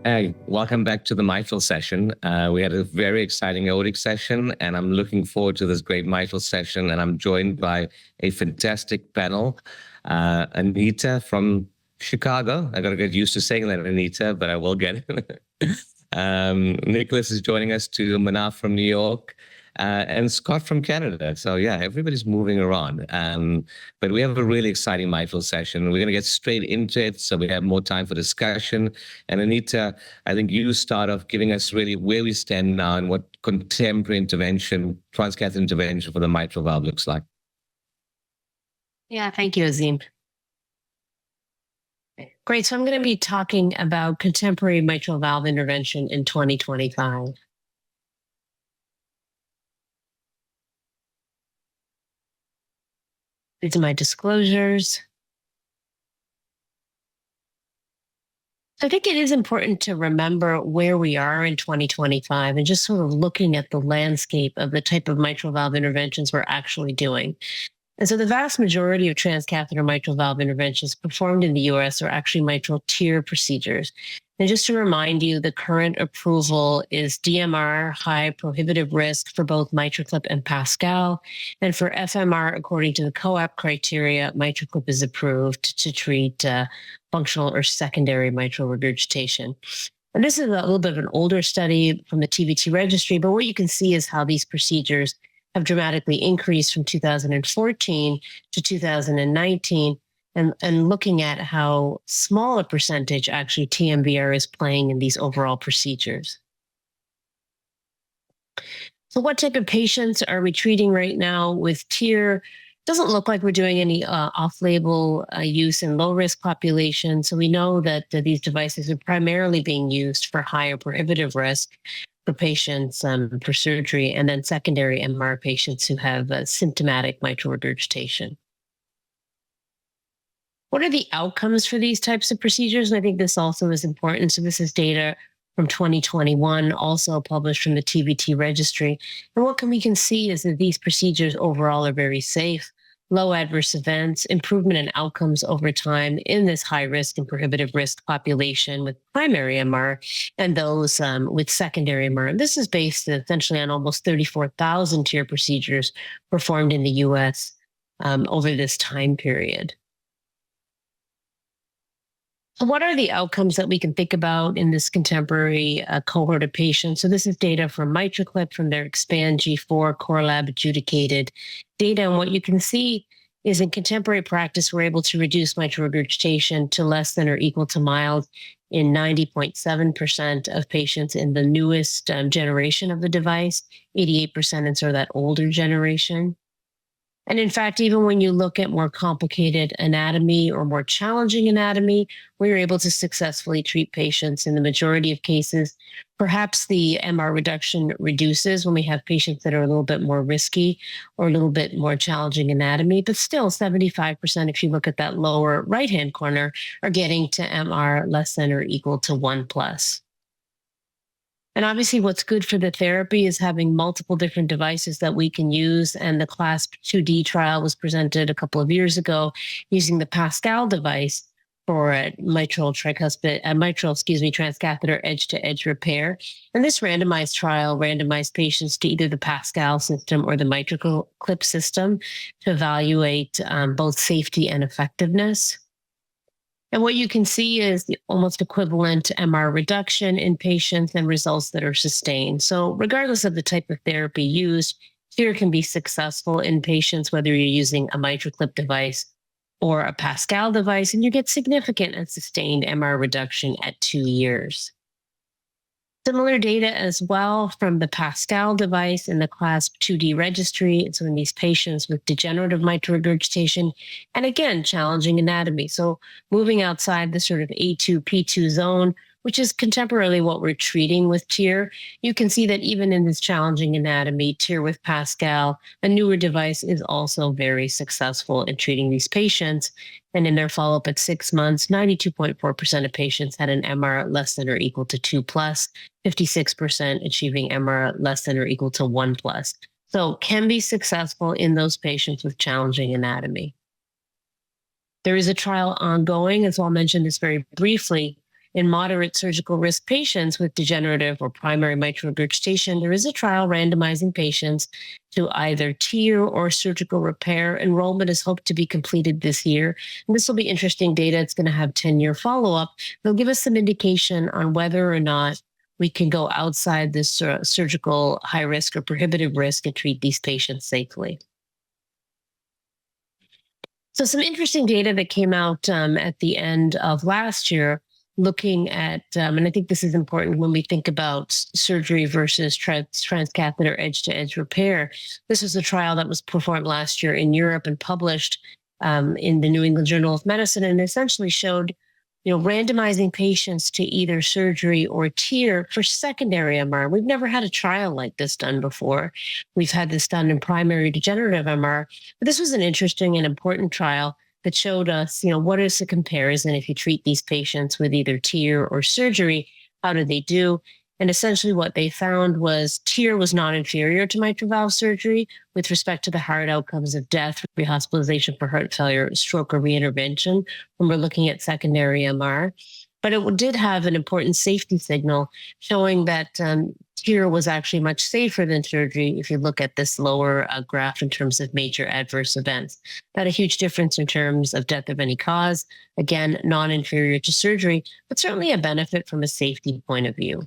Hey, welcome back to the mitral session. We had a very exciting aortic session, and I'm looking forward to this great mitral session. And I'm joined by a fantastic panel, Anita from Chicago. I got to get used to saying that, Anita, but I will get it. Nicolas is joining us too, Manaf from New York, and Scott from Canada. So yeah, everybody's moving around. But we have a really exciting mitral session. We're going to get straight into it, so we have more time for discussion. And Anita, I think you start off giving us really where we stand now and what contemporary intervention, transcatheter intervention for the mitral valve looks like. Yeah, thank you, Azeem. Great. So I'm going to be talking about contemporary mitral valve intervention in 2025. These are my disclosures. I think it is important to remember where we are in 2025 and just sort of looking at the landscape of the type of mitral valve interventions we're actually doing. And so the vast majority of transcatheter mitral valve interventions performed in the US are actually mitral TIO procedures. And just to remind you, the current approval is DMR, high prohibitive risk for both MitraClip and Pascal. And for FMR, according to the COAP criteria, MitraClip is approved to treat functional or secondary mitral regurgitation. And this is a little bit of an older study from the TVT registry, but what you can see is how these procedures have dramatically increased from 2014 to 2019, and looking at how small a percentage actually TMVR is playing in these overall procedures. So what type of patients are we treating right now with TIO? Doesn't look like we're doing any off-label use in low-risk populations. So we know that these devices are primarily being used for higher prohibitive risk for patients for surgery, and then secondary MR patients who have symptomatic mitral regurgitation. What are the outcomes for these types of procedures? And I think this also is important. So this is data from 2021, also published from the TVT registry. And what we can see is that these procedures overall are very safe, low adverse events, improvement in outcomes over time in this high risk and prohibitive risk population with primary MR and those with secondary MR. And this is based essentially on almost 34,000 TIO procedures performed in the US over this time period. So what are the outcomes that we can think about in this contemporary cohort of patients? So this is data from MitraClip from their Expand G4 Core Lab adjudicated data. And what you can see is in contemporary practice, we're able to reduce mitral regurgitation to less than or equal to mild in 90.7% of patients in the newest generation of the device, 88% in sort of that older generation. And in fact, even when you look at more complicated anatomy or more challenging anatomy, we were able to successfully treat patients in the majority of cases. Perhaps the MR reduction reduces when we have patients that are a little bit more risky or a little bit more challenging anatomy, but still 75%, if you look at that lower right-hand corner, are getting to MR less than or equal to 1+. And obviously what's good for the therapy is having multiple different devices that we can use. And the CLASP 2D trial was presented a couple of years ago using the Pascal device for transcatheter edge-to-edge repair. And this randomized trial randomized patients to either the Pascal system or the MitraClip system to evaluate both safety and effectiveness. And what you can see is the almost equivalent MR reduction in patients and results that are sustained. So regardless of the type of therapy used, TIO can be successful in patients, whether you're using a MitraClip device or a Pascal device, and you get significant and sustained MR reduction at 2 years. Similar data as well from the Pascal device in the CLASP 2D registry. It's in these patients with degenerative mitral regurgitation, and again, challenging anatomy. So moving outside the sort of A2, P2 zone, which is contemporarily what we're treating with TIO, you can see that even in this challenging anatomy, TIO with Pascal, a newer device, is also very successful in treating these patients. And in their follow-up at 6 months, 92.4% of patients had an MR less than or equal to 2+, 56% achieving MR less than or equal to 1+. So can be successful in those patients with challenging anatomy. There is a trial ongoing, and so I'll mention this very briefly, in moderate surgical risk patients with degenerative or primary mitral regurgitation, there is a trial randomizing patients to either TIO or surgical repair. Enrollment is hoped to be completed this year. And this will be interesting data. It's going to have 10-year follow-up. They'll give us some indication on whether or not we can go outside this surgical high risk or prohibitive risk and treat these patients safely. So some interesting data that came out at the end of last year, looking at, and I think this is important when we think about surgery versus transcatheter edge-to-edge repair. This was a trial that was performed last year in Europe and published in the New England Journal of Medicine, and essentially showed, randomizing patients to either surgery or TIO for secondary MR. We've never had a trial like this done before. We've had this done in primary degenerative MR, but this was an interesting and important trial that showed us, what is the comparison if you treat these patients with either TIO or surgery, how do they do? And essentially what they found was TIO was non-inferior to mitral valve surgery with respect to the hard outcomes of death, rehospitalization for heart failure, stroke, or reintervention when we're looking at secondary MR. But it did have an important safety signal showing that TIO was actually much safer than surgery if you look at this lower graph in terms of major adverse events. That a huge difference in terms of death of any cause, again, non-inferior to surgery, but certainly a benefit from a safety point of view.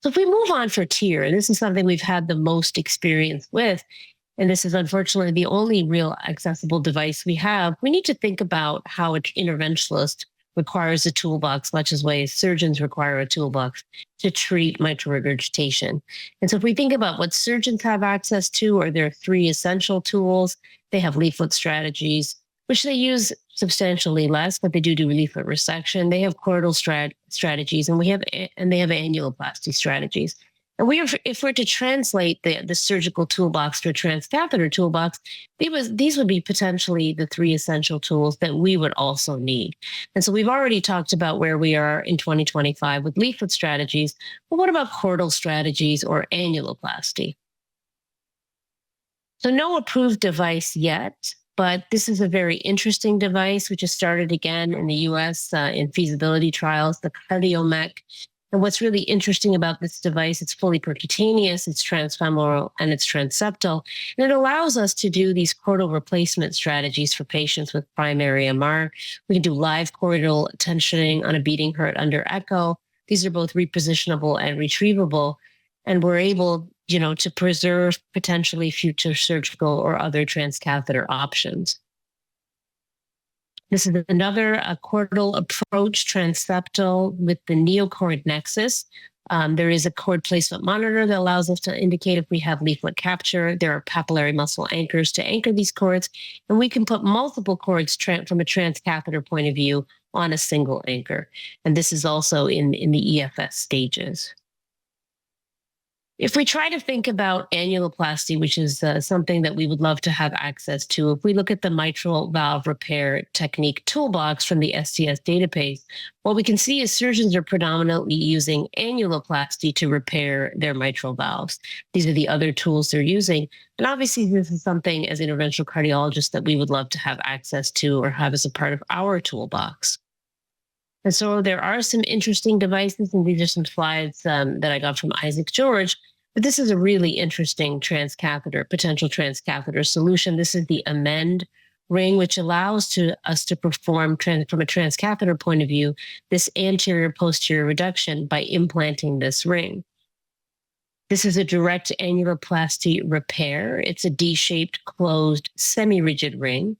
So if we move on for TIO, and this is something we've had the most experience with, and this is unfortunately the only real accessible device we have, we need to think about how an interventionalist requires a toolbox, much as way surgeons require a toolbox to treat mitral regurgitation. And so if we think about what surgeons have access to, are there three essential tools? They have leaflet strategies, which they use substantially less, but they do leaflet resection. They have chordal strategies, and they have annuloplasty strategies. And if we're to translate the surgical toolbox to a transcatheter toolbox, these would be potentially the three essential tools that we would also need. And so we've already talked about where we are in 2025 with leaflet strategies, but what about chordal strategies or annuloplasty? So no approved device yet, but this is a very interesting device, which has started again in the US in feasibility trials, the CardioMech. And what's really interesting about this device, it's fully percutaneous, it's transfemoral, and it's transeptal. And it allows us to do these chordal replacement strategies for patients with primary MR. We can do live chordal tensioning on a beating heart under echo. These are both repositionable and retrievable. And we're able, to preserve potentially future surgical or other transcatheter options. This is another chordal approach, transeptal, with the neochord nexus. There is a cord placement monitor that allows us to indicate if we have leaflet capture. There are papillary muscle anchors to anchor these cords, and we can put multiple cords from a transcatheter point of view on a single anchor. And this is also in the EFS stages. If we try to think about annuloplasty, which is something that we would love to have access to, if we look at the mitral valve repair technique toolbox from the STS database, what we can see is surgeons are predominantly using annuloplasty to repair their mitral valves. These are the other tools they're using. And obviously, this is something as interventional cardiologists that we would love to have access to or have as a part of our toolbox. And so there are some interesting devices, and these are some slides that I got from Isaac George. But this is a really interesting potential transcatheter solution. This is the Amend ring, which allows us to perform, from a transcatheter point of view, this anterior-posterior reduction by implanting this ring. This is a direct annuloplasty repair. It's a D-shaped, closed, semi-rigid ring,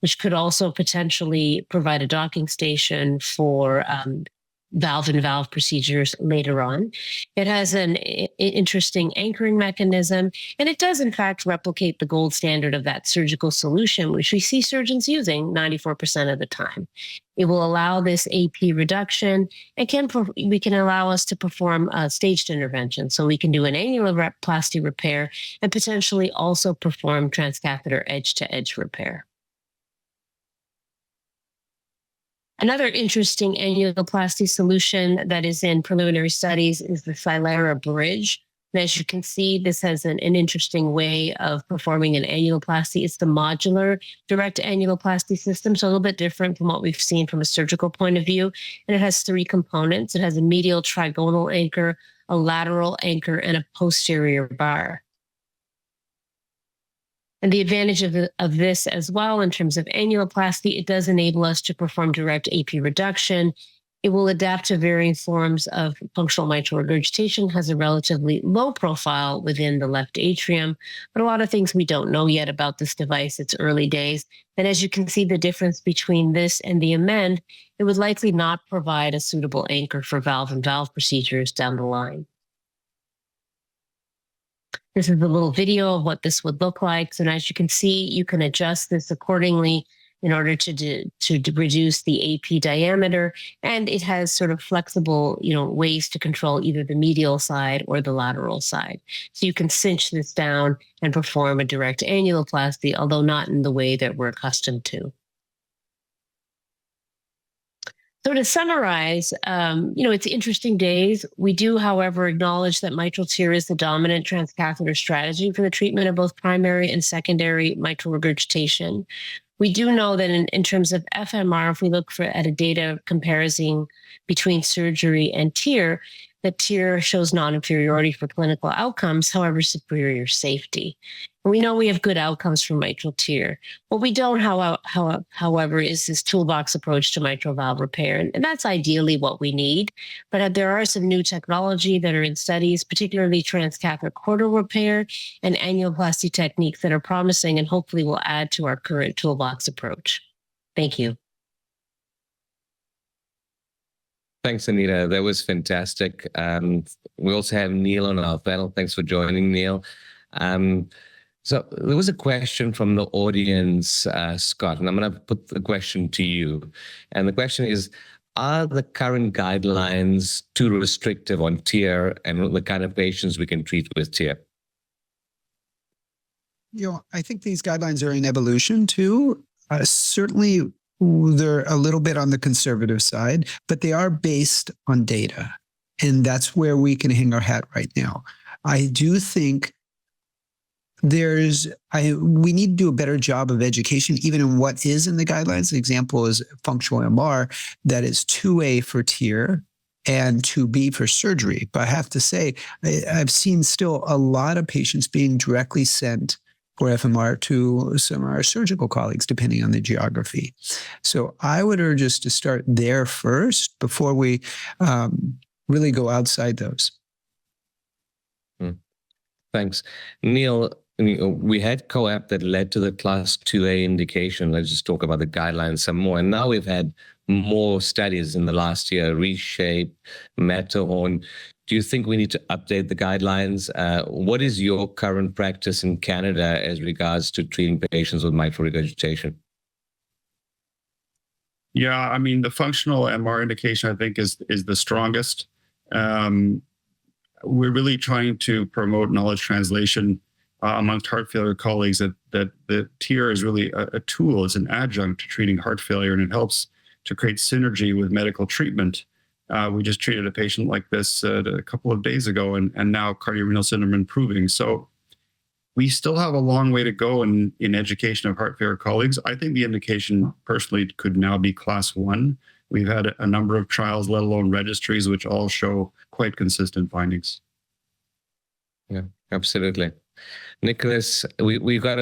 which could also potentially provide a docking station for valve-in-valve procedures later on. It has an interesting anchoring mechanism, and it does, in fact, replicate the gold standard of that surgical solution, which we see surgeons using 94% of the time. It will allow this AP reduction and we can allow us to perform a staged intervention. So we can do an annuloplasty repair and potentially also perform transcatheter edge-to-edge repair. Another interesting annuloplasty solution that is in preliminary studies is the Silera bridge. And as you can see, this has an interesting way of performing an annuloplasty. It's the modular direct annuloplasty system, so a little bit different from what we've seen from a surgical point of view. And it has 3 components. It has a medial trigonal anchor, a lateral anchor, and a posterior bar. And the advantage of this as well, in terms of annuloplasty, it does enable us to perform direct AP reduction. It will adapt to varying forms of functional mitral regurgitation, has a relatively low profile within the left atrium, but a lot of things we don't know yet about this device. It's early days. And as you can see, the difference between this and the Amend, it would likely not provide a suitable anchor for valve-in-valve procedures down the line. This is a little video of what this would look like. So as you can see, you can adjust this accordingly in order to reduce the AP diameter. And it has sort of flexible, ways to control either the medial side or the lateral side. So you can cinch this down and perform a direct annuloplasty, although not in the way that we're accustomed to. So to summarize, it's interesting days. We do, however, acknowledge that mitral TEER is the dominant transcatheter strategy for the treatment of both primary and secondary mitral regurgitation. We do know that in terms of FMR, if we look at a data comparison between surgery and TEER, that TEER shows non-inferiority for clinical outcomes, however, superior safety. And we know we have good outcomes from mitral TEER. What we don't, however, is this toolbox approach to mitral valve repair. And that's ideally what we need. But there are some new technology that are in studies, particularly transcatheter chordal repair and annuloplasty techniques that are promising and hopefully will add to our current toolbox approach. Thank you. Thanks, Anita. That was fantastic. We also have Neil on our panel. Thanks for joining, Neil. So there was a question from the audience, Scott, and I'm going to put the question to you. And the question is, are the current guidelines too restrictive on TEER and the kind of patients we can treat with TEER? I think these guidelines are in evolution too. Certainly, they're a little bit on the conservative side, but they are based on data. And that's where we can hang our hat right now. I do think we need to do a better job of education, even in what is in the guidelines. The example is functional MR, that is 2A for TEER and 2B for surgery. But I have to say, I've seen still a lot of patients being directly sent for FMR to some of our surgical colleagues, depending on the geography. So I would urge us to start there first before we really go outside those. Thanks. Neil, we had COAPT that led to the Class 2A indication. Let's just talk about the guidelines some more. And now we've had more studies in the last year, Reshape, Matterhorn. Do you think we need to update the guidelines? What is your current practice in Canada as regards to treating patients with mitral regurgitation? Yeah, I mean, the functional MR indication, I think, is the strongest. We're really trying to promote knowledge translation amongst heart failure colleagues that the TEER is really a tool, it's an adjunct to treating heart failure, and it helps to create synergy with medical treatment. We just treated a patient like this a couple of days ago, and now cardiorenal syndrome improving. So we still have a long way to go in education of heart failure colleagues. I think the indication personally could now be Class 1. We've had a number of trials, let alone registries, which all show quite consistent findings. Yeah, absolutely. Nicolas, we got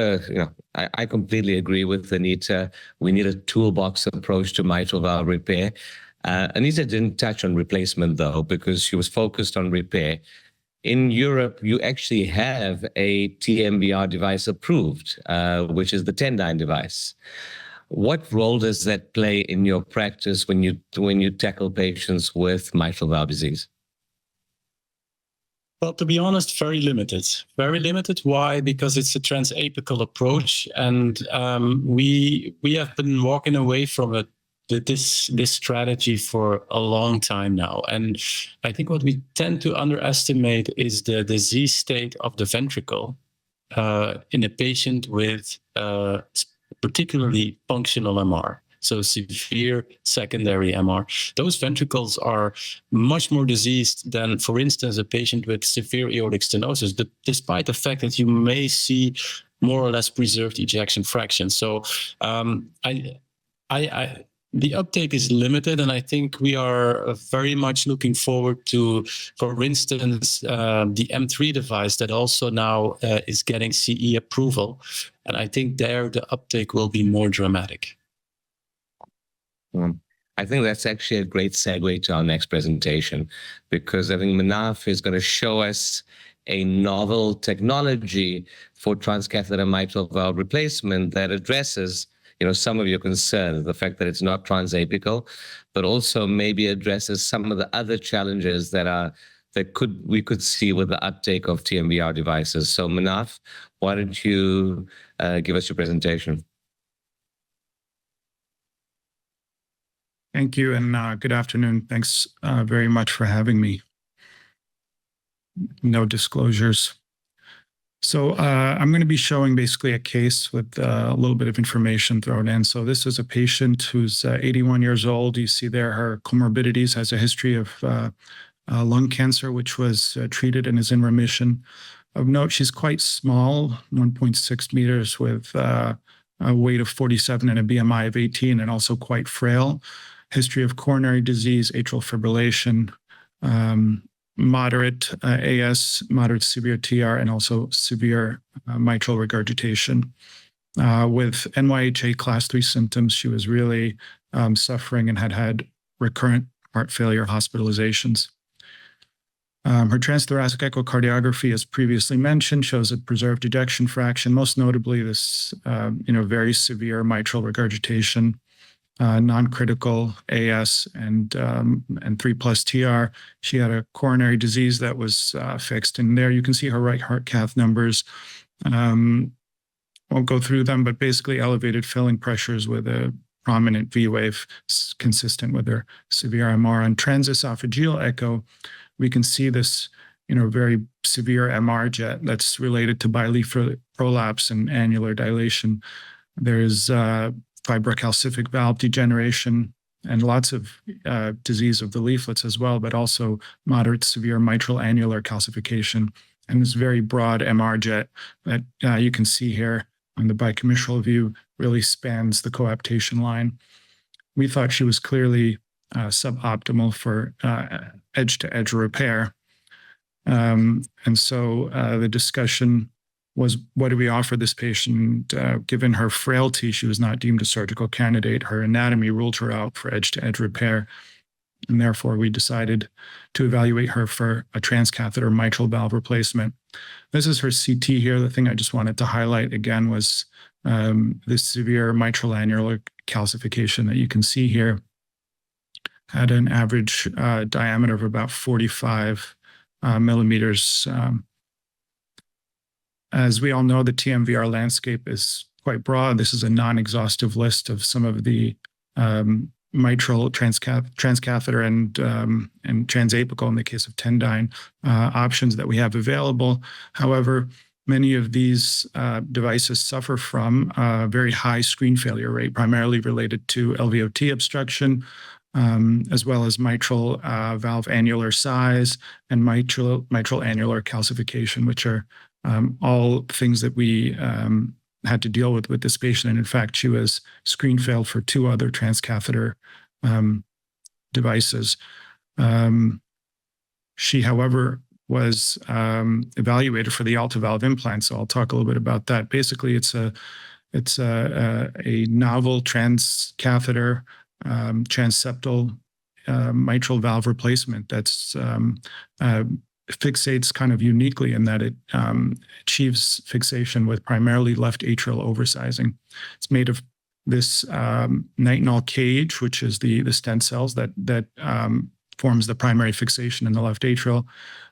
I completely agree with Anita. We need a toolbox approach to mitral valve repair. Anita didn't touch on replacement, though, because she was focused on repair. In Europe, you actually have a TMVR device approved, which is the Tendyne device. What role does that play in your practice when you tackle patients with mitral valve disease? Well, to be honest, very limited. Very limited. Why? Because it's a transapical approach, and we have been walking away from this strategy for a long time now. And I think what we tend to underestimate is the disease state of the ventricle in a patient with particularly functional MR. so severe secondary MR. Those ventricles are much more diseased than, for instance, a patient with severe aortic stenosis, despite the fact that you may see more or less preserved ejection fraction. So the uptake is limited, and I think we are very much looking forward to, for instance, the M3 device that also now is getting CE approval. And I think there the uptake will be more dramatic. I think that's actually a great segue to our next presentation, because I think Manaf is going to show us a novel technology for transcatheter mitral valve replacement that addresses some of your concerns, the fact that it's not transapical, but also maybe addresses some of the other challenges that we could see with the uptake of TMVR devices. So Manaf, why don't you give us your presentation? Thank you, and good afternoon. Thanks very much for having me. No disclosures. So I'm going to be showing basically a case with a little bit of information thrown in. So this is a patient who's 81 years old. You see there her comorbidities, has a history of lung cancer, which was treated and is in remission. Of note, she's quite small, 1.6 meters, with a weight of 47 and a BMI of 18, and also quite frail. History of coronary disease, atrial fibrillation, moderate AS, moderate severe TR, and also severe mitral regurgitation. With NYHA class 3 symptoms, she was really suffering and had recurrent heart failure hospitalizations. Her transthoracic echocardiography, as previously mentioned, shows a preserved ejection fraction, most notably this very severe mitral regurgitation, non-critical AS, and 3+ TR. She had a coronary disease that was fixed. And there you can see her right heart cath numbers. Won't go through them, but basically elevated filling pressures with a prominent V wave consistent with her severe MR. On transesophageal echo, we can see this very severe MR jet that's related to bileafral prolapse and annular dilation. There's fibrocalcific valve degeneration and lots of disease of the leaflets as well, but also moderate severe mitral annular calcification. And this very broad MR jet that you can see here on the bicommissural view really spans the coaptation line. We thought she was clearly suboptimal for edge-to-edge repair. And so the discussion was, what do we offer this patient? Given her frailty, she was not deemed a surgical candidate. Her anatomy ruled her out for edge-to-edge repair. And therefore, we decided to evaluate her for a transcatheter mitral valve replacement. This is her CT here. The thing I just wanted to highlight again was this severe mitral annular calcification that you can see here. Had an average diameter of about 45 millimeters. As we all know, the TMVR landscape is quite broad. This is a non-exhaustive list of some of the mitral transcatheter and transapical, in the case of Tendyne, options that we have available. However, many of these devices suffer from a very high screen failure rate, primarily related to LVOT obstruction, as well as mitral valve annular size and mitral annular calcification, which are all things that we had to deal with this patient. And in fact, she was screen failed for 2 other transcatheter devices. She, however, was evaluated for the AltaValve implant. So I'll talk a little bit about that. Basically, it's a novel transcatheter transeptal mitral valve replacement that's fixates kind of uniquely in that it achieves fixation with primarily left atrial oversizing. It's made of this nitinol cage, which is the stent cells that forms the primary fixation in the left atrial,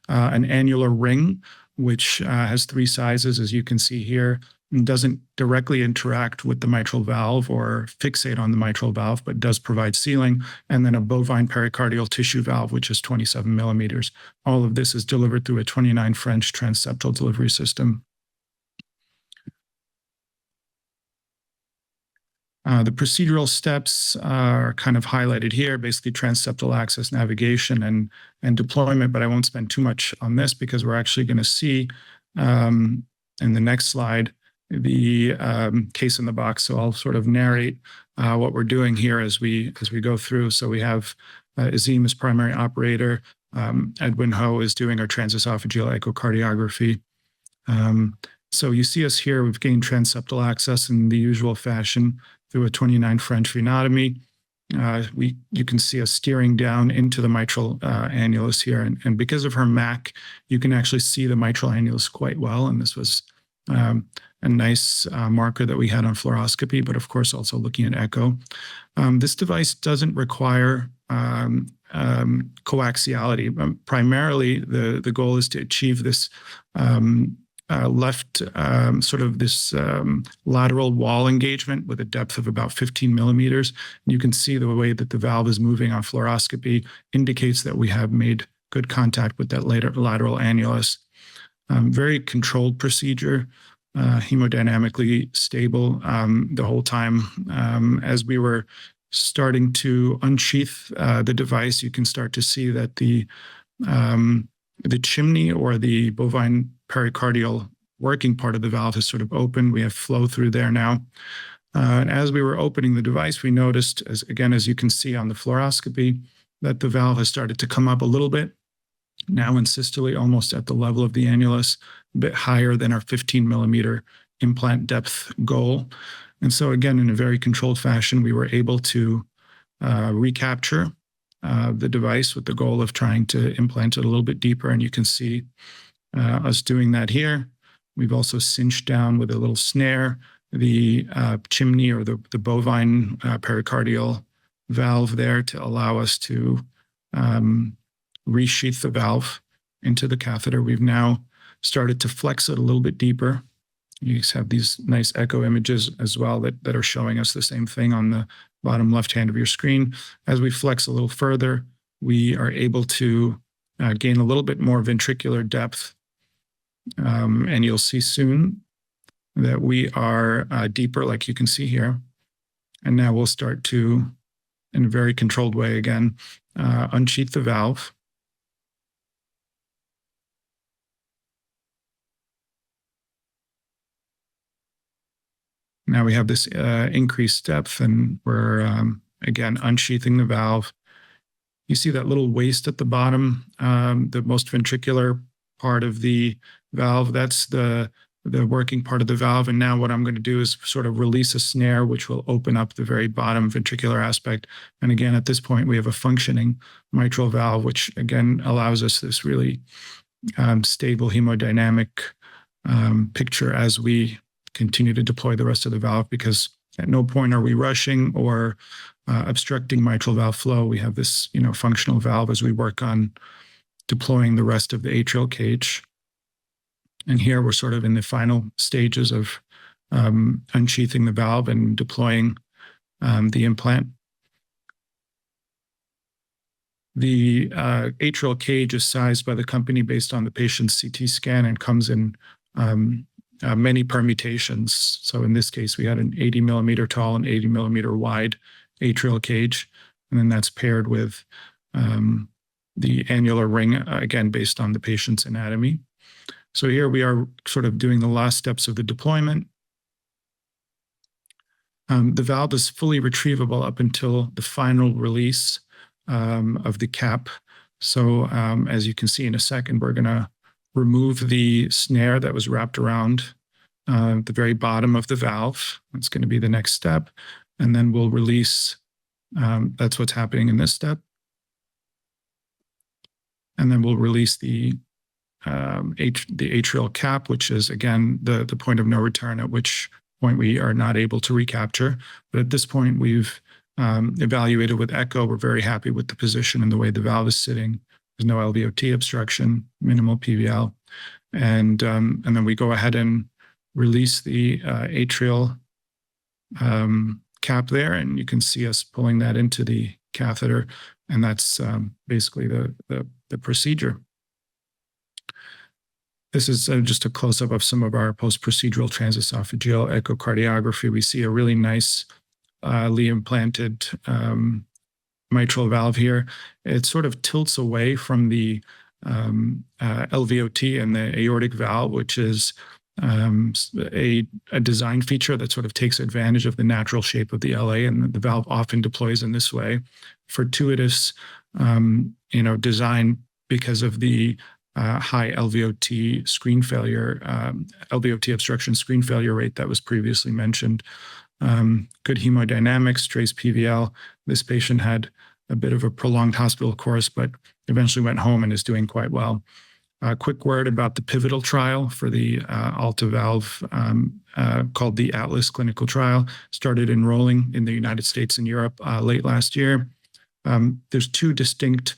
an annular ring, which has 3 sizes, as you can see here, and doesn't directly interact with the mitral valve or fixate on the mitral valve, but does provide sealing, and then a bovine pericardial tissue valve, which is 27 millimeters. All of this is delivered through a 29 French transeptal delivery system. The procedural steps are kind of highlighted here, basically transseptal access navigation and deployment, but I won't spend too much on this because we're actually going to see in the next slide the case in the box. So I'll sort of narrate what we're doing here as we go through. So we have Azeem as primary operator. Edwin Ho is doing our transesophageal echocardiography. So you see us here, we've gained transseptal access in the usual fashion through a 29 French venotomy. You can see us steering down into the mitral annulus here. And because of her MAC, you can actually see the mitral annulus quite well. And this was a nice marker that we had on fluoroscopy, but of course also looking at echo. This device doesn't require coaxiality. Primarily, the goal is to achieve this left sort of this lateral wall engagement with a depth of about 15 millimeters. And you can see the way that the valve is moving on fluoroscopy indicates that we have made good contact with that lateral annulus. Very controlled procedure, hemodynamically stable the whole time. As we were starting to unsheath the device, you can start to see that the chimney or the bovine pericardial working part of the valve has sort of opened. We have flow through there now. And as we were opening the device, we noticed, as you can see on the fluoroscopy, that the valve has started to come up a little bit. Now in systole, almost at the level of the annulus, a bit higher than our 15 millimeter implant depth goal. And so again, in a very controlled fashion, we were able to recapture the device with the goal of trying to implant it a little bit deeper. And you can see us doing that here. We've also cinched down with a little snare the chimney or the bovine pericardial valve there to allow us to resheath the valve into the catheter. We've now started to flex it a little bit deeper. You have these nice echo images as well that are showing us the same thing on the bottom left hand of your screen. As we flex a little further, we are able to gain a little bit more ventricular depth. And you'll see soon that we are deeper, like you can see here. And now we'll start to, in a very controlled way again, unsheath the valve. Now we have this increased depth and we're, again, unsheathing the valve. You see that little waist at the bottom, the most ventricular part of the valve. That's the working part of the valve. And now what I'm going to do is sort of release a snare, which will open up the very bottom ventricular aspect. And again, at this point, we have a functioning mitral valve, which again allows us this really stable hemodynamic picture as we continue to deploy the rest of the valve, because at no point are we rushing or obstructing mitral valve flow. We have this, functional valve as we work on deploying the rest of the atrial cage. And here we're sort of in the final stages of unsheathing the valve and deploying the implant. The atrial cage is sized by the company based on the patient's CT scan and comes in many permutations. So in this case, we had an 80 millimeter tall and 80 millimeter wide atrial cage. And then that's paired with the annular ring, again, based on the patient's anatomy. So here we are sort of doing the last steps of the deployment. The valve is fully retrievable up until the final release of the cap. So as you can see in a second, we're going to remove the snare that was wrapped around the very bottom of the valve. That's going to be the next step. And then we'll release, that's what's happening in this step. And then we'll release the atrial cap, which is, again, the point of no return, at which point we are not able to recapture. But at this point, we've evaluated with echo. We're very happy with the position and the way the valve is sitting. There's no LVOT obstruction, minimal PVL. And then we go ahead and release the atrial cap there, and you can see us pulling that into the catheter. And that's basically the procedure. This is just a close-up of some of our post-procedural transesophageal echocardiography. We see a really nice implanted mitral valve here, it sort of tilts away from the LVOT and the aortic valve, which is a design feature that sort of takes advantage of the natural shape of the LA, and the valve often deploys in this way. Fortuitous, design because of the high LVOT screen failure, LVOT obstruction screen failure rate that was previously mentioned. Good hemodynamics, trace PVL. This patient had a bit of a prolonged hospital course, but eventually went home and is doing quite well. A quick word about the pivotal trial for the Alta valve called the Atlas clinical trial. Started enrolling in the United States and Europe late last year. There's two distinct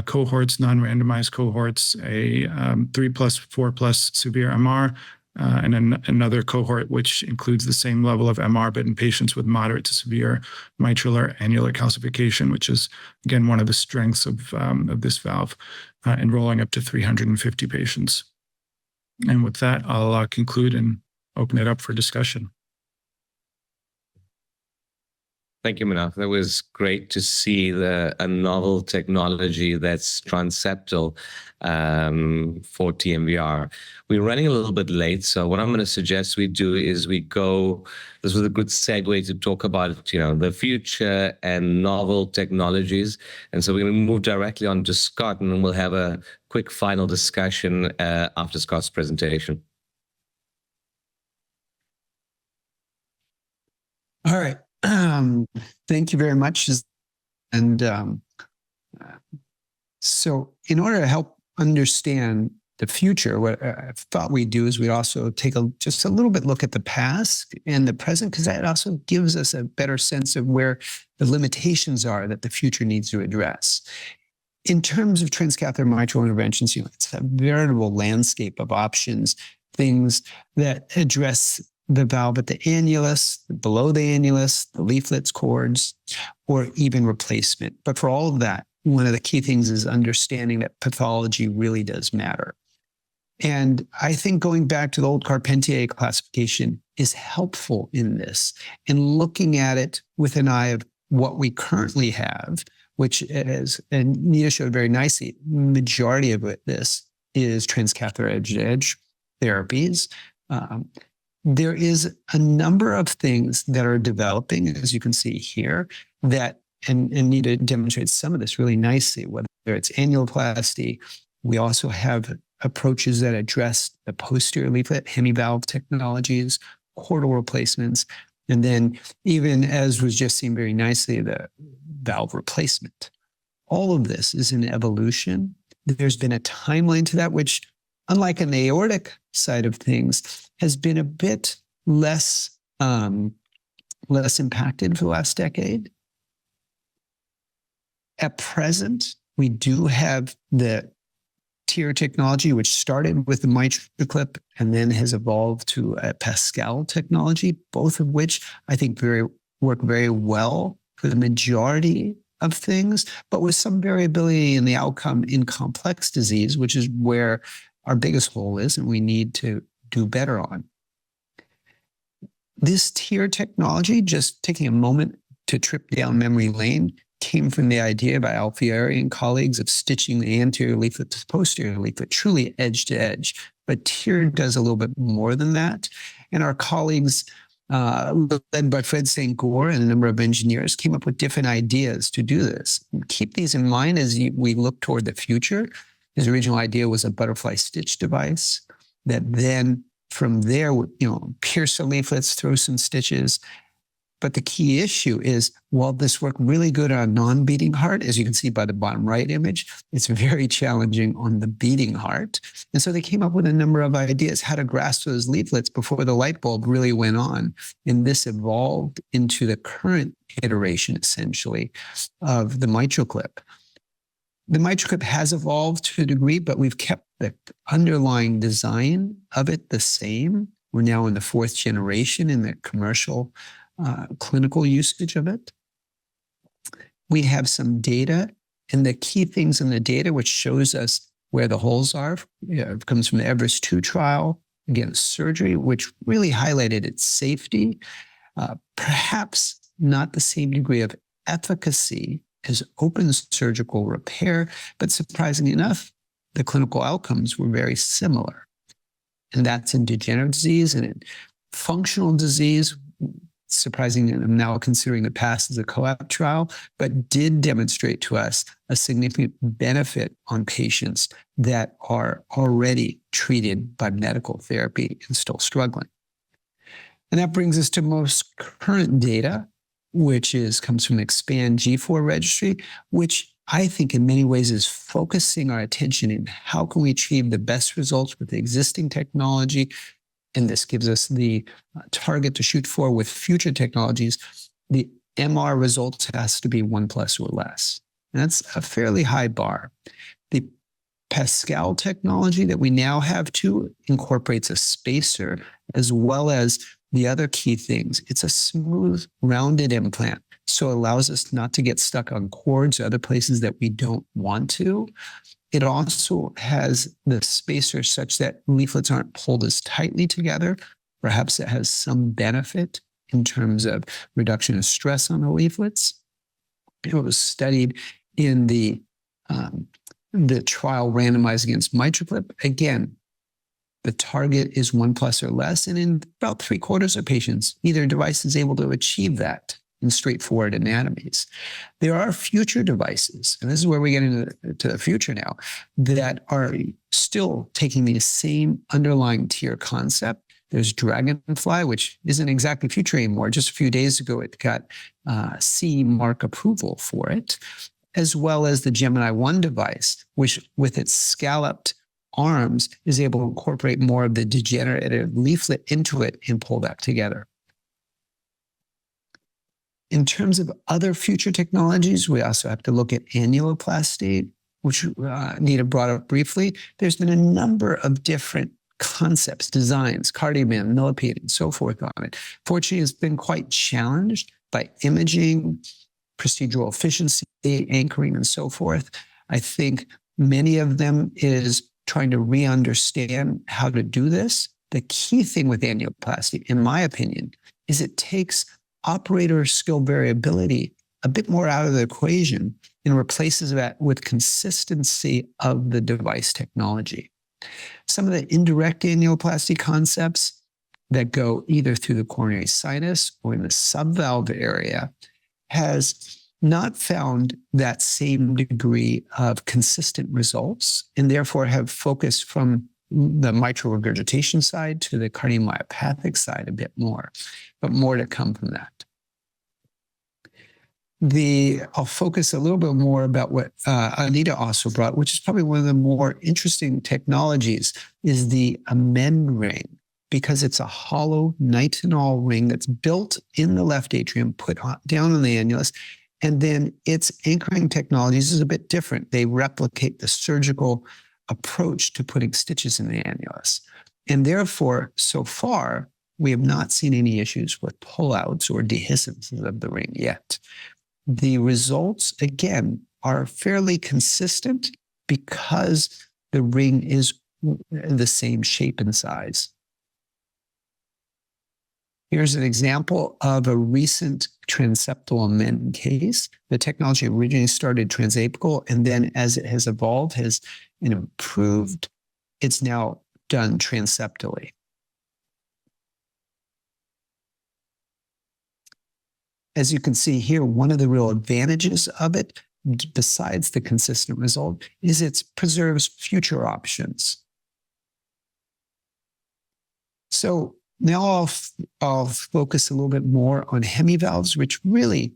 cohorts, non-randomized cohorts, a 3+, 4+ severe MR, and another cohort which includes the same level of MR, but in patients with moderate to severe mitral or annular calcification, which is, again, one of the strengths of this valve, enrolling up to 350 patients. And with that, I'll conclude and open it up for discussion. Thank you, Manaf. That was great to see a novel technology that's transeptal for TMVR. We're running a little bit late, so what I'm going to suggest we do is this was a good segue to talk about, the future and novel technologies. And so we're going to move directly on to Scott, and we'll have a quick final discussion after Scott's presentation. All right. Thank you very much. And so in order to help understand the future, what I thought we'd do is we'd also take just a little bit look at the past and the present, because that also gives us a better sense of where the limitations are that the future needs to address. In terms of transcatheter mitral interventions, it's a veritable landscape of options, things that address the valve at the annulus, below the annulus, the leaflets, cords, or even replacement. But for all of that, one of the key things is understanding that pathology really does matter. And I think going back to the old Carpentier classification is helpful in this, and looking at it with an eye of what we currently have, which, as Anita showed very nicely, majority of this is transcatheter edge-to-edge therapies. There is a number of things that are developing, as you can see here, that, and Anita demonstrates some of this really nicely, whether it's annuloplasty. We also have approaches that address the posterior leaflet, hemivalve technologies, chordal replacements, and then even, as was just seen very nicely, the valve replacement. All of this is an evolution. There's been a timeline to that, which, unlike an aortic side of things, has been a bit less impacted for the last decade. At present, we do have the TIO technology, which started with the MitraClip and then has evolved to a Pascal technology, both of which I think work very well for the majority of things, but with some variability in the outcome in complex disease, which is where our biggest hole is, and we need to do better on. This TIO technology, just taking a moment to trip down memory lane, came from the idea by Alfieri and colleagues of stitching the anterior leaflet to the posterior leaflet, truly edge to edge. But TIO does a little bit more than that. And our colleagues, led by Fred St. Gore and a number of engineers, came up with different ideas to do this. Keep these in mind as we look toward the future. His original idea was a butterfly stitch device that then from there would, pierce the leaflets, throw some stitches. But the key issue is, while this worked really good on a non-beating heart, as you can see by the bottom right image, it's very challenging on the beating heart. And so they came up with a number of ideas how to grasp those leaflets before the light bulb really went on. And this evolved into the current iteration, essentially, of the MitraClip. The MitraClip has evolved to a degree, but we've kept the underlying design of it the same. We're now in the 4th generation in the commercial clinical usage of it. We have some data, and the key things in the data, which shows us where the holes are, it comes from the Everest 2 trial, again, surgery, which really highlighted its safety. Perhaps not the same degree of efficacy as open surgical repair, but surprisingly enough, the clinical outcomes were very similar. And that's in degenerative disease and in functional disease. Surprisingly, I'm now considering the PASS as a co-op trial, but did demonstrate to us a significant benefit on patients that are already treated by medical therapy and still struggling. And that brings us to most current data, which comes from the Expand G4 registry, which I think in many ways is focusing our attention in how can we achieve the best results with the existing technology. And this gives us the target to shoot for with future technologies. The MR results has to be 1+ or less. And that's a fairly high bar. The Pascal technology that we now have too incorporates a spacer as well as the other key things. It's a smooth, rounded implant, so it allows us not to get stuck on cords or other places that we don't want to. It also has the spacer such that leaflets aren't pulled as tightly together. Perhaps it has some benefit in terms of reduction of stress on the leaflets. It was studied in the trial randomized against MitraClip. Again, the target is 1+ or less, and in about 3/4 of patients, either device is able to achieve that in straightforward anatomies. There are future devices, and this is where we get into the future now, that are still taking the same underlying TIER concept. There's Dragonfly, which isn't exactly future anymore. Just a few days ago, it got CE mark approval for it, as well as the Gemini 1 device, which with its scalloped arms is able to incorporate more of the degenerative leaflet into it and pull that together. In terms of other future technologies, we also have to look at annuloplasty, which Anita brought up briefly. There's been a number of different concepts, designs, cardioband, millipede, and so forth on it. Fortunately, it's been quite challenged by imaging, procedural efficiency, anchoring, and so forth. I think many of them is trying to re-understand how to do this. The key thing with annuloplasty, in my opinion, is it takes operator skill variability a bit more out of the equation and replaces that with consistency of the device technology. Some of the indirect annuloplasty concepts that go either through the coronary sinus or in the subvalve area has not found that same degree of consistent results and therefore have focused from the mitral regurgitation side to the cardiomyopathic side a bit more, but more to come from that. I'll focus a little bit more about what Anita also brought, which is probably one of the more interesting technologies, is the amend ring, because it's a hollow nitinol ring that's built in the left atrium, put down on the annulus, and then its anchoring technologies is a bit different. They replicate the surgical approach to putting stitches in the annulus. And therefore, so far, we have not seen any issues with pullouts or dehiscence of the ring yet. The results, again, are fairly consistent because the ring is the same shape and size. Here's an example of a recent transeptal amend case. The technology originally started transapical, and then as it has evolved, has improved. It's now done transeptally. As you can see here, one of the real advantages of it, besides the consistent result, is it preserves future options. So now I'll focus a little bit more on hemivalves, which really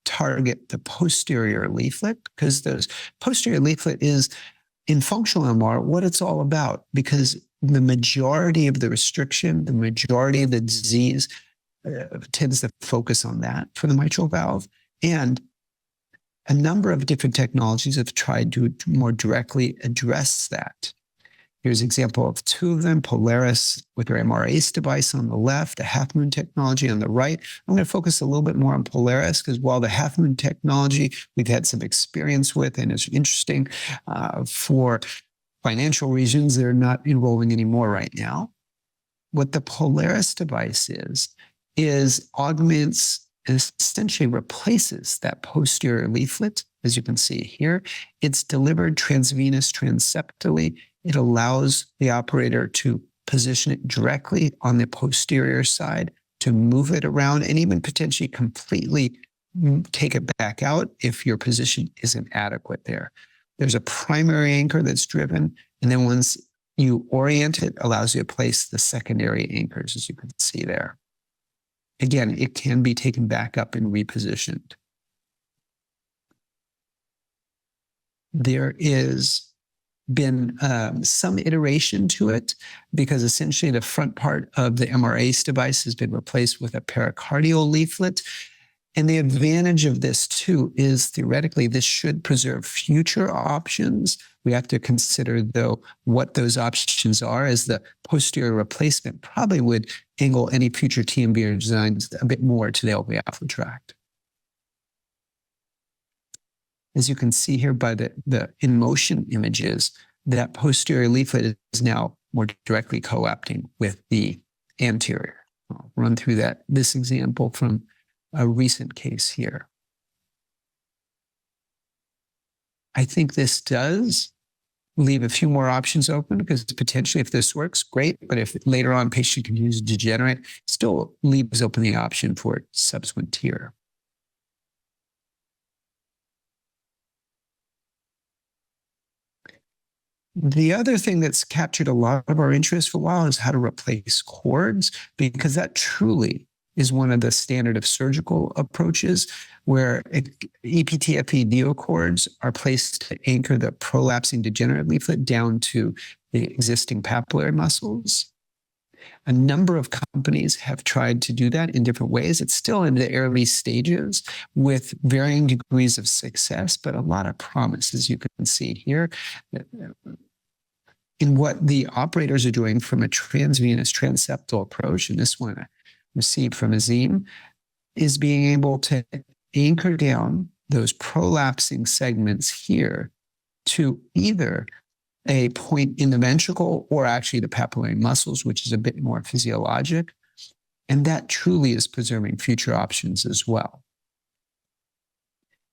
target the posterior leaflet, because the posterior leaflet is, in functional MR, what it's all about, because the majority of the restriction, the majority of the disease tends to focus on that for the mitral valve. And a number of different technologies have tried to more directly address that. Here's an example of two of them: Polaris with their MR-ACE device on the left, a half-moon technology on the right. I'm going to focus a little bit more on Polaris, because while the half-moon technology we've had some experience with and is interesting for financial reasons, they're not enrolling anymore right now. What the Polaris device is augments essentially replaces that posterior leaflet, as you can see here. It's delivered transvenous transeptally. It allows the operator to position it directly on the posterior side, to move it around, and even potentially completely take it back out if your position isn't adequate there. There's a primary anchor that's driven, and then once you orient it, allows you to place the secondary anchors, as you can see there. Again, it can be taken back up and repositioned. There is been some iteration to it, because essentially the front part of the MRACE device has been replaced with a pericardial leaflet. And the advantage of this too is theoretically this should preserve future options. We have to consider though what those options are, as the posterior replacement probably would angle any future TMVR designs a bit more to the LV alpha tract. As you can see here by the in motion images, that posterior leaflet is now more directly coapting with the anterior. I'll run through this example from a recent case here. I think this does leave a few more options open, because potentially if this works, great. But if later on patient continues to degenerate, still leaves open the option for subsequent TIR. The other thing that's captured a lot of our interest for a while is how to replace cords, because that truly is one of the standard of surgical approaches, where EPTFE neocords are placed to anchor the prolapsing degenerative leaflet down to the existing papillary muscles. A number of companies have tried to do that in different ways. It's still in the early stages with varying degrees of success, but a lot of promise, as you can see here, in what the operators are doing from a transvenous transeptal approach. And this one I received from Azeem, is being able to anchor down those prolapsing segments here to either a point in the ventricle or actually the papillary muscles, which is a bit more physiologic. And that truly is preserving future options as well.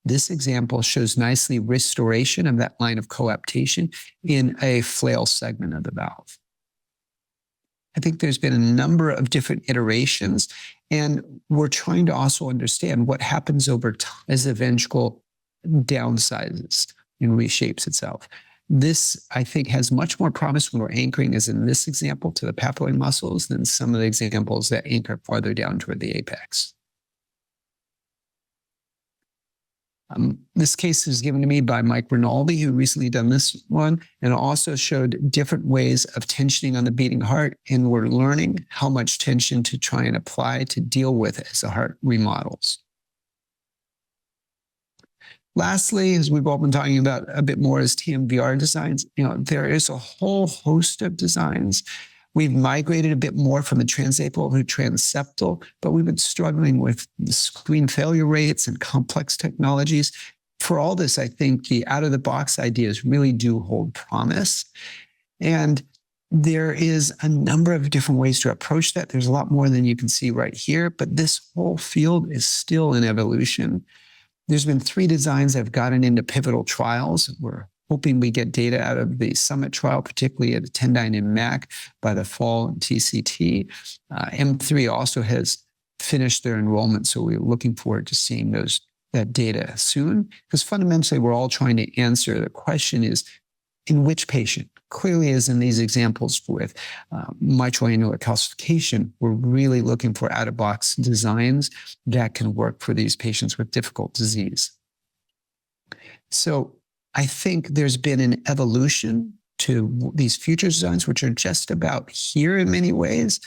This example shows nicely restoration of that line of coaptation in a flail segment of the valve. I think there's been a number of different iterations, and we're trying to also understand what happens over time as the ventricle downsizes and reshapes itself. This, I think, has much more promise when we're anchoring, as in this example, to the papillary muscles than some of the examples that anchor farther down toward the apex. This case was given to me by Mike Rinaldi, who recently done this one, and also showed different ways of tensioning on the beating heart. And we're learning how much tension to try and apply to deal with as the heart remodels. Lastly, as we've all been talking about a bit more, is TMVR designs. There is a whole host of designs. We've migrated a bit more from the transapical to transeptal, but we've been struggling with the screen failure rates and complex technologies. For all this, I think the out-of-the-box ideas really do hold promise. And there is a number of different ways to approach that. There's a lot more than you can see right here, but this whole field is still in evolution. There's been 3 designs that have gotten into pivotal trials. We're hoping we get data out of the Summit trial, particularly at Tendyne and MAC by the fall in TCT. M3 also has finished their enrollment, so we're looking forward to seeing that data soon, because fundamentally we're all trying to answer the question is, in which patient? Clearly, as in these examples with mitral annular calcification, we're really looking for out-of-box designs that can work for these patients with difficult disease. So I think there's been an evolution to these future designs, which are just about here in many ways.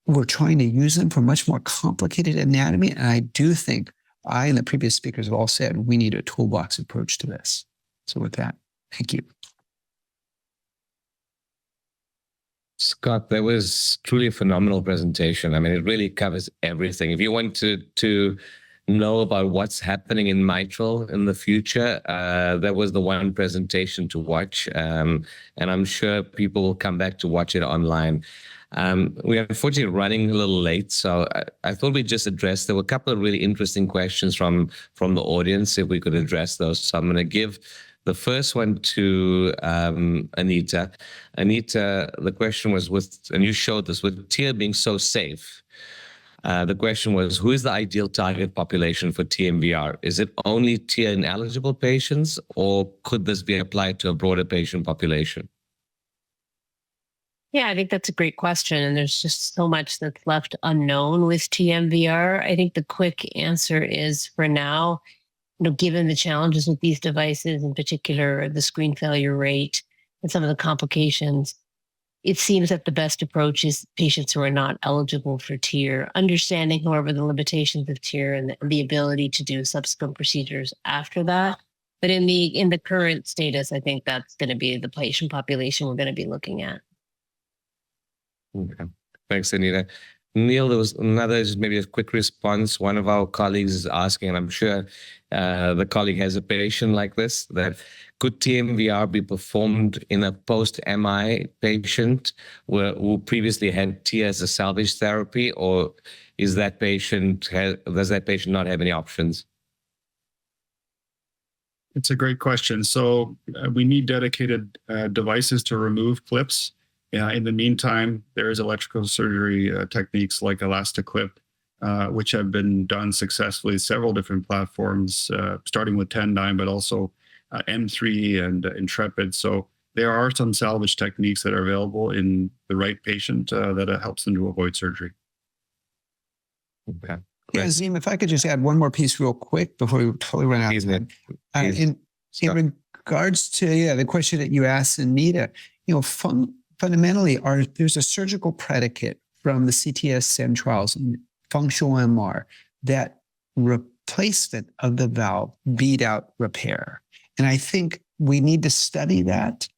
We're trying to use them for much more complicated anatomy. And I do think I and the previous speakers have all said we need a toolbox approach to this. So with that, thank you. Scott, that was truly a phenomenal presentation. I mean, it really covers everything. If you want to know about what's happening in mitral in the future, that was the one presentation to watch. And I'm sure people will come back to watch it online. We're unfortunately running a little late, so I thought we'd just address. There were a couple of really interesting questions from the audience, if we could address those. So I'm going to give the first one to Anita. Anita, the question was, and you showed this, with TIA being so safe, the question was, who is the ideal target population for TMVR? Is it only TIA ineligible patients, or could this be applied to a broader patient population? Yeah, I think that's a great question. And there's just so much that's left unknown with TMVR. I think the quick answer is, for now, given the challenges with these devices, in particular the screen failure rate and some of the complications, it seems that the best approach is patients who are not eligible for TIR, understanding, however, the limitations of TIR and the ability to do subsequent procedures after that. But in the current status, I think that's going to be the patient population we're going to be looking at. Okay. Thanks, Anita. Neil, there was another, just maybe a quick response. One of our colleagues is asking, and I'm sure the colleague has a patient like this, that could TMVR be performed in a post-MI patient who previously had TIA as a salvage therapy, or does that patient not have any options? It's a great question. So we need dedicated devices to remove clips. In the meantime, there is electrical surgery techniques like ElastiClip, which have been done successfully, several different platforms, starting with Tendyne, but also M3 and Intrepid. So there are some salvage techniques that are available in the right patient that helps them to avoid surgery. Okay. Yeah, Azeem, if I could just add one more piece real quick before we totally run out of time. In regards to the question that you asked, Anita, fundamentally, there's a surgical predicate from the CTSN trials and functional MR that replacement of the valve beat out repair. And I think we need to study that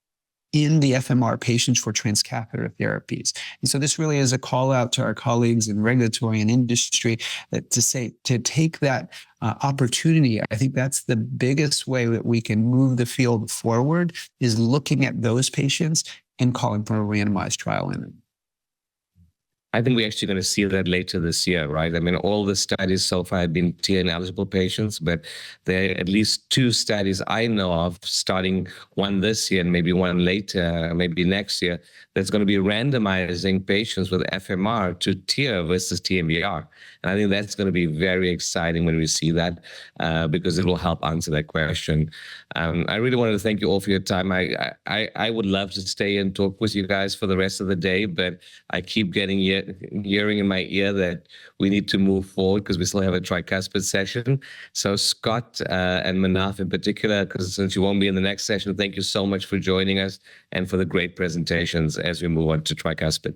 in the FMR patients for transcatheter therapies. And so this really is a call out to our colleagues in regulatory and industry to take that opportunity. I think that's the biggest way that we can move the field forward, is looking at those patients and calling for a randomized trial in them. I think we're actually going to see that later this year, right? I mean, all the studies so far have been TIA-ineligible patients, but there are at least 2 studies I know of, starting one this year and maybe one later, maybe next year, that's going to be randomizing patients with FMR to TIA versus TMVR. And I think that's going to be very exciting when we see that, because it will help answer that question. I really wanted to thank you all for your time. I would love to stay and talk with you guys for the rest of the day, but I keep getting hearing in my ear that we need to move forward because we still have a tricuspid session. So Scott and Manaf in particular, because since you won't be in the next session, thank you so much for joining us and for the great presentations as we move on to tricuspid.